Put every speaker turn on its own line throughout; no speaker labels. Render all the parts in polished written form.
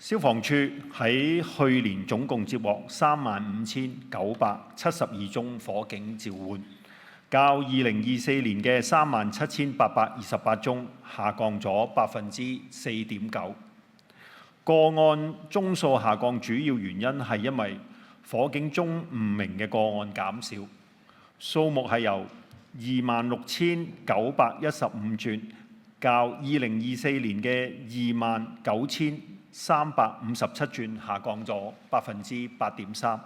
消防處喺去年總共接獲35,972宗火警召喚，較2024年嘅37,828宗下降咗4.9%。個案宗數下降主要原因係因為火警鐘誤鳴嘅個案減少，數目係由26,915轉，較2024年嘅29,357轉下降咗8.3%。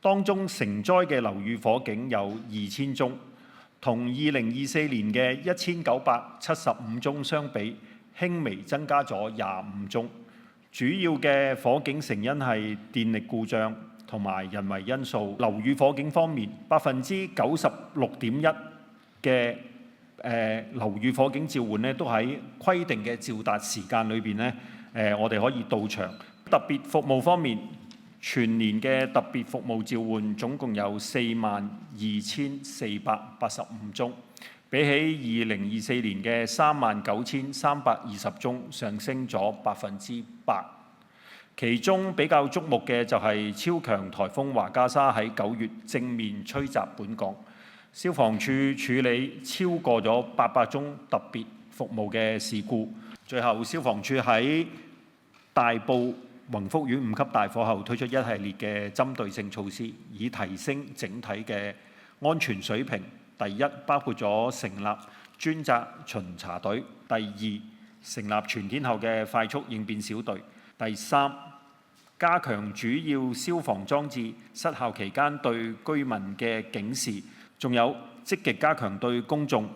當中成災嘅樓宇火警有2000宗，同2024年嘅1975宗相比，輕微增加咗25宗。主要嘅火警成因係電力故障同埋人為因素。樓宇火警方面，96.1%嘅樓宇火警召喚都喺規定嘅召達時間裏邊我哋可以到場。特別服務方面，全年嘅特別服務召喚總共有42,485宗，比起2024年嘅39,320宗上升咗8%。其中比較矚目嘅就係超強颱風華加莎喺9月正面吹襲本港，消防處處理超過咗800宗特別服務嘅事故。最後，消防處喺大埔宏福苑5級大火後推出一系列嘅針對性措施，以提升整體嘅安全水平。第一，包括咗成立專責巡查隊；第二，成立全天候嘅快速應變小隊；第三，加強主要消防裝置失效期間對居民嘅警示，仲有積極加強對公眾、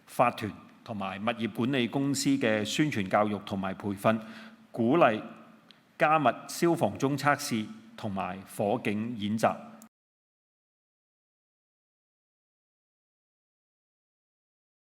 法團同埋物業管理公司嘅宣傳教育同埋培訓，鼓勵加密消防鐘測試同埋火警演習。